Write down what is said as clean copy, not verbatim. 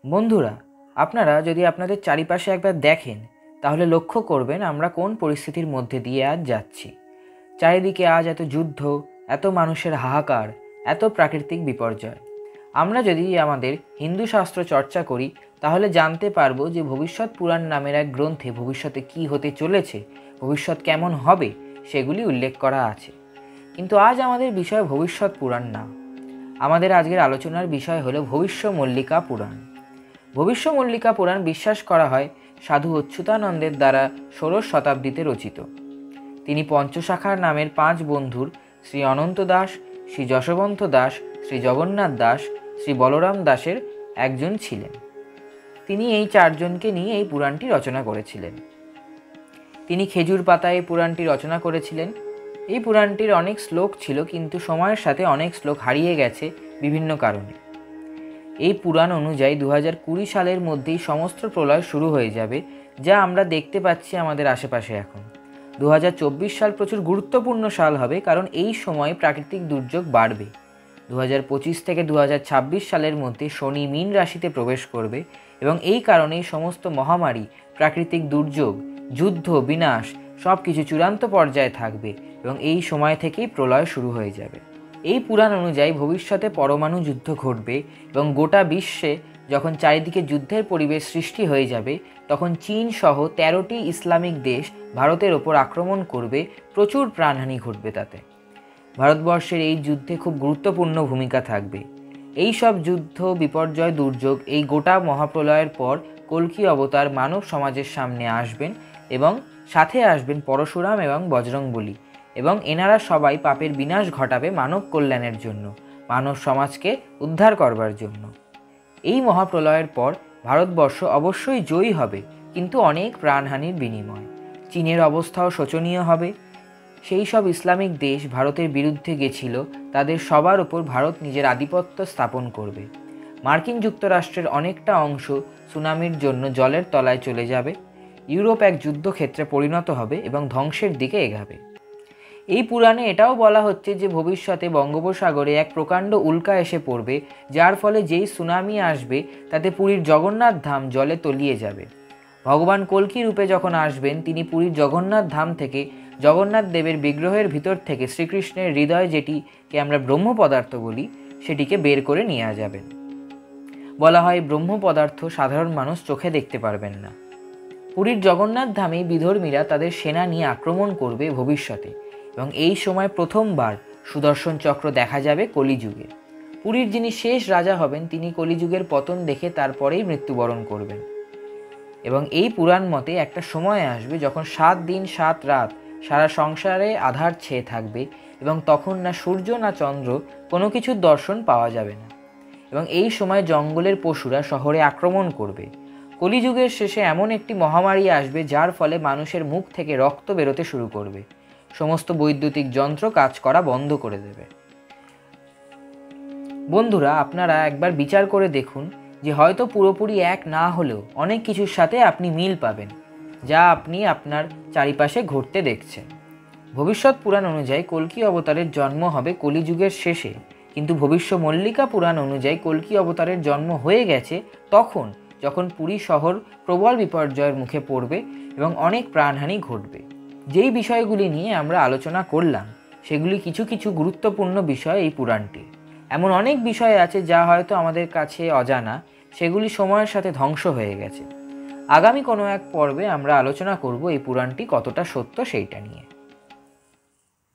বন্ধুরা, আপনারা যদি আপনাদের চারিপাশে একবার দেখেন তাহলে লক্ষ্য করবেন আমরা কোন পরিস্থিতির মধ্যে দিয়ে আজ যাচ্ছি। চারিদিকে আজ এত যুদ্ধ, এত মানুষের হাহাকার, এত প্রাকৃতিক বিপর্যয়। আমরা যদি আমাদের হিন্দু শাস্ত্র চর্চা করি তাহলে জানতে পারবো যে ভবিষ্যৎ পুরাণ নামের এক গ্রন্থে ভবিষ্যতে কি হতে চলেছে, ভবিষ্যৎ কেমন হবে সেগুলি উল্লেখ করা আছে। কিন্তু আজ আমাদের বিষয় ভবিষ্যৎ পুরাণ না। আমাদের আজকের আলোচনার বিষয় হলো ভবিষ্য মল্লিকা পুরাণ। ভবিষ্য মল্লিকা পুরাণ বিশ্বাস করা হয় সাধু অচ্যুতানন্দের দ্বারা ষোড়শ শতাব্দীতে রচিত। তিনি পঞ্চশাখার নামের 5 বন্ধুর শ্রী অনন্ত দাস, শ্রী যশবন্ত দাস, শ্রী জগন্নাথ দাস, শ্রী বলরাম দাসের একজন ছিলেন। তিনি এই 4 জনকে নিয়ে এই পুরাণটি রচনা করেছিলেন। তিনি খেজুর পাতায় এই পুরাণটি রচনা করেছিলেন। এই পুরাণটির অনেক শ্লোক ছিল, কিন্তু সময়ের সাথে অনেক শ্লোক হারিয়ে গেছে বিভিন্ন কারণে। এই পুরাণ অনুযায়ী 2020 সালের মধ্যেই সমস্ত প্রলয় শুরু হয়ে যাবে, যা আমরা দেখতে পাচ্ছি আমাদের আশেপাশে এখন। 2024 সাল প্রচুর গুরুত্বপূর্ণ সাল হবে, কারণ এই সময় প্রাকৃতিক দুর্যোগ বাড়বে। 2025 থেকে 2026 সালের মধ্যে শনি মীন রাশিতে প্রবেশ করবে এবং এই কারণেই সমস্ত মহামারী, প্রাকৃতিক দুর্যোগ, যুদ্ধ, বিনাশ সব কিছু চূড়ান্ত পর্যায়ে থাকবে এবং এই সময় থেকেই প্রলয় শুরু হয়ে যাবে। এই পুরাণ অনুযায়ী ভবিষ্যতে পরমাণু যুদ্ধ ঘটবে এবং গোটা বিশ্বে যখন চারিদিকে যুদ্ধের পরিবেশ সৃষ্টি হয়ে যাবে, তখন চীন সহ 13টি ইসলামিক দেশ ভারতের ওপর আক্রমণ করবে, প্রচুর প্রাণহানি ঘটবে। তাতে ভারতবর্ষের এই যুদ্ধে খুব গুরুত্বপূর্ণ ভূমিকা থাকবে। এই সব যুদ্ধ, বিপর্যয়, দুর্যোগ, এই গোটা মহাপ্রলয়ের পর কল্কি অবতার মানব সমাজের সামনে আসবেন এবং সাথে আসবেন পরশুরাম এবং বজরংবলী, এবং এনারা সবাই পাপের বিনাশ ঘটাবে মানব কল্যাণের জন্য, মানব সমাজকে উদ্ধার করবার জন্য। এই মহাপ্রলয়ের পর ভারতবর্ষ অবশ্যই জয়ী হবে, কিন্তু অনেক প্রাণহানির বিনিময়। চীনের অবস্থাও শোচনীয় হবে। সেই সব ইসলামিক দেশ ভারতের বিরুদ্ধে গেছিল, তাদের সবার উপর ভারত নিজের আধিপত্য স্থাপন করবে। মার্কিন যুক্তরাষ্ট্রের অনেকটা অংশ সুনামির জন্য জলের তলায় চলে যাবে। ইউরোপ এক যুদ্ধক্ষেত্রে পরিণত হবে এবং ধ্বংসের দিকে এগাবে। এই পুরাণে এটাও বলা হচ্ছে যে ভবিষ্যতে বঙ্গোপসাগরে এক প্রকাণ্ড উল্কা এসে পড়বে, যার ফলে যেই সুনামি আসবে তাতে পুরীর জগন্নাথ ধাম জলে তলিয়ে যাবে। ভগবান কল্কি রূপে যখন আসবেন, তিনি পুরীর জগন্নাথ ধাম থেকে জগন্নাথ দেবের বিগ্রহের ভিতর থেকে শ্রীকৃষ্ণের হৃদয়, যেটিকে আমরা ব্রহ্ম পদার্থ বলি, সেটিকে বের করে নিয়ে যাবেন। বলা হয় ব্রহ্ম পদার্থ সাধারণ মানুষ চোখে দেখতে পারবেন না। পুরীর জগন্নাথ ধামেই বিধর্মীরা তাদের সেনা নিয়ে আক্রমণ করবে ভবিষ্যতে, এবং এই সময় প্রথমবার সুদর্শন চক্র দেখা যাবে কলিযুগে। পুরীর যিনি শেষ রাজা হবেন, তিনি কলিযুগের পতন দেখে তারপরেই মৃত্যুবরণ করবেন। এবং এই পুরাণ মতে একটা সময় আসবে যখন 7 দিন 7 রাত সারা সংসারে আধার ছেয়ে থাকবে, এবং তখন না সূর্য না চন্দ্র কোনো কিছুর দর্শন পাওয়া যাবে না। এবং এই সময় জঙ্গলের পশুরা শহরে আক্রমণ করবে। কলিযুগের শেষে এমন একটি মহামারী আসবে যার ফলে মানুষের মুখ থেকে রক্ত বেরোতে শুরু করবে, সমস্ত বৈদ্যুতিক যন্ত্র কাজ করা বন্ধ করে দেবে। বন্ধুরা, আপনারা একবার বিচার করে দেখুন যে হয়তো পুরোপুরি এক না হলেও অনেক কিছুর সাথে আপনি মিল পাবেন, যা আপনি আপনার চারিপাশে ঘটতে দেখছেন। ভবিষ্যৎ পুরাণ অনুযায়ী কল্কি অবতারের জন্ম হবে কলিযুগের শেষে, কিন্তু ভবিষ্য মল্লিকা পুরাণ অনুযায়ী কল্কি অবতারের জন্ম হয়ে গেছে তখন, যখন পুরী শহর প্রবল বিপর্যয়ের মুখে পড়বে এবং অনেক প্রাণহানি ঘটবে। যেই বিষয়গুলি নিয়ে আমরা আলোচনা করলাম সেগুলি কিছু কিছু গুরুত্বপূর্ণ বিষয় এই পুরাণটি। এমন অনেক বিষয় আছে যা হয়তো আমাদের কাছে অজানা, সেগুলি সময়ের সাথে ধ্বংস হয়ে গেছে। আগামী কোনো এক পর্বে আমরা আলোচনা করব এই পুরাণটি কতটা সত্য সেইটা নিয়ে।